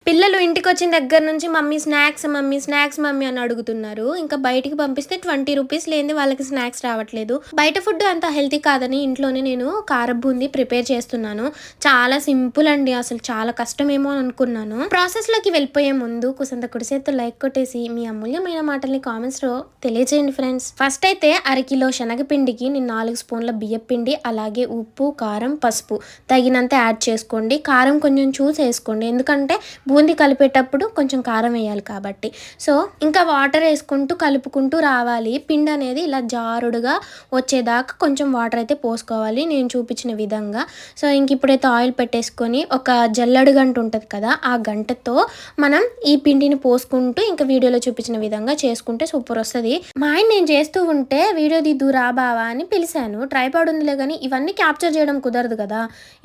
పిల్లలు ఇంటికొచ్చిన దగ్గర నుంచి mummy snacks mummy snacks mummy అని అడుగుతున్నారు. ఇంకా బయటికి పంపిస్తే 20 రూపీస్ లేనిదే వాళ్ళకి స్నాక్స్ రావట్లేదు. బయట ఫుడ్ అంత హెల్తీ కాదని ఇంట్లోనే నేను కారం బూందీ ప్రిపేర్ చేస్తున్నాను. చాలా సింపుల్ అండి. అసలు చాలా కష్టమేమో అనుకున్నాను. ప్రాసెస్లోకి వెళ్ళిపోయే ముందు కుసంత కుడిసేత్తు లైక్ కొట్టేసి మీ అమూల్యమైన మాటల్ని కామెంట్స్లో తెలియజేయండి ఫ్రెండ్స్. ఫస్ట్ అయితే అరకిలో శనగపిండికి నేను 4 స్పూన్ల బియ్యం పిండి, అలాగే ఉప్పు, కారం, పసుపు తగినంత యాడ్ చేసుకోండి. కారం కొంచెం చూసి వేసుకోండి, ఎందుకంటే బూందీ కలిపేటప్పుడు కొంచెం కారం వేయాలి కాబట్టి. సో ఇంకా వాటర్ వేసుకుంటూ కలుపుకుంటూ రావాలి. పిండి అనేది ఇలా జారుడుగా వచ్చేదాకా కొంచెం వాటర్ అయితే పోసుకోవాలి నేను చూపించిన విధంగా. సో ఇంక ఇప్పుడైతే ఆయిల్ పెట్టేసుకొని ఒక జల్లెడు గంట ఉంటుంది కదా, ఆ గంటతో మనం ఈ పిండిని పోసుకుంటూ ఇంకా వీడియోలో చూపించిన విధంగా చేసుకుంటే సూపర్ వస్తుంది. మా ఆయన నేను చేస్తూ ఉంటే వీడియో దిద్దురా బావా అని పిలిచాను. ట్రైపాడ్ ఉందిలే కానీ ఇవన్నీ క్యాప్చర్ చేయడం కుదరదు కదా.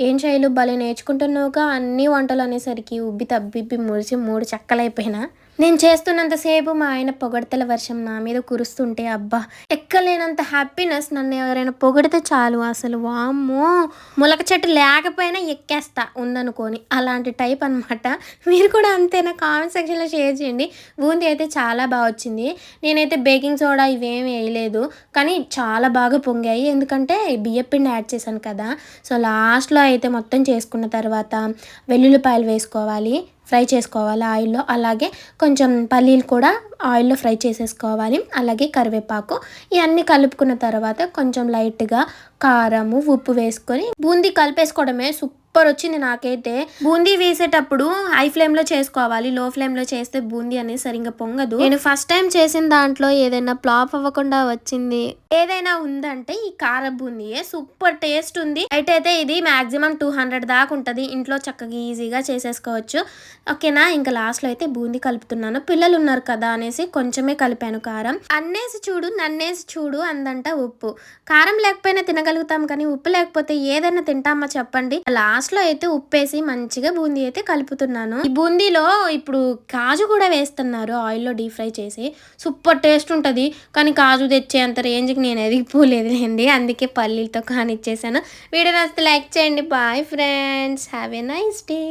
ఏం చేయలు భలే నేర్చుకుంటున్నావుగా అన్ని వంటలు అనేసరికి ఉబ్బి తబ్బిబ్బి మురిసి 3 చెక్కలైపోయినా. నేను చేస్తున్నంతసేపు మా ఆయన పొగడతల వర్షం నా మీద కురుస్తుంటే అబ్బా ఎక్కలేనంత హ్యాపీనెస్. నన్ను ఎవరైనా పొగిడితే చాలు అసలు వామ్మో మొలక చెట్టు లేకపోయినా ఎక్కేస్తా ఉందనుకొని, అలాంటి టైప్ అనమాట. మీరు కూడా అంతేనా? కామెంట్ సెక్షన్లో షేర్ చేయండి. బూందీ అయితే చాలా బాగా వచ్చింది. నేనైతే బేకింగ్ సోడా ఇవేమి వేయలేదు, కానీ చాలా బాగా పొంగాయి, ఎందుకంటే బియ్యపిండి యాడ్ చేశాను కదా. సో లాస్ట్లో అయితే మొత్తం చేసుకున్న తర్వాత వెల్లుల్లిపాయలు వేసుకోవాలి, ఫ్రై చేసుకోవాలి ఆయిల్లో. అలాగే కొంచెం పల్లీలు కూడా ఆయిల్లో ఫ్రై చేసేసుకోవాలి, అలాగే కరివేపాకు. ఇవన్నీ కలుపుకున్న తర్వాత కొంచెం లైట్గా కారము, ఉప్పు వేసుకొని బూందీ కలిపేసుకోవడమే. సూపర్ వచ్చింది నాకైతే. బూందీ వేసేటప్పుడు హై ఫ్లేమ్లో చేసుకోవాలి, లో ఫ్లేమ్లో చేస్తే బూందీ అనేది సరిగ్గా పొంగదు. నేను ఫస్ట్ టైం చేసిన దాంట్లో ఏదైనా ఫ్లాప్ అవ్వకుండా వచ్చింది ఏదైనా ఉందంటే ఈ కార బూందీయే. సూపర్ టేస్ట్ ఉంది. అయితే ఇది మాక్సిమం 200 దాకా ఉంటుంది. ఇంట్లో చక్కగా ఈజీగా చేసేసుకోవచ్చు. ఓకేనా? ఇంకా లాస్ట్లో అయితే బూందీ కలుపుతున్నాను. పిల్లలు ఉన్నారు కదా అనేసి కొంచెమే కలిపాను కారం. అన్నేసి చూడు నన్నేసి చూడు అందంట ఉప్పు. కారం లేకపోయినా తినగలుగుతాం, కానీ ఉప్పు లేకపోతే ఏదైనా తింటామా చెప్పండి. లాస్ట్లో అయితే ఉప్పేసి మంచిగా బూందీ అయితే కలుపుతున్నాను. ఈ బూందీలో ఇప్పుడు కాజు కూడా వేస్తున్నారు ఆయిల్లో డీప్ ఫ్రై చేసి. సూపర్ టేస్ట్ ఉంటుంది, కానీ కాజు తెచ్చేంత రేంజ్కి నేను ఎదిగిపోలేదులేండి, అందుకే పల్లీలతో కానిచ్చేసాను. వీడియో నచ్చితే లైక్ చేయండి. Bye friends, have a nice day.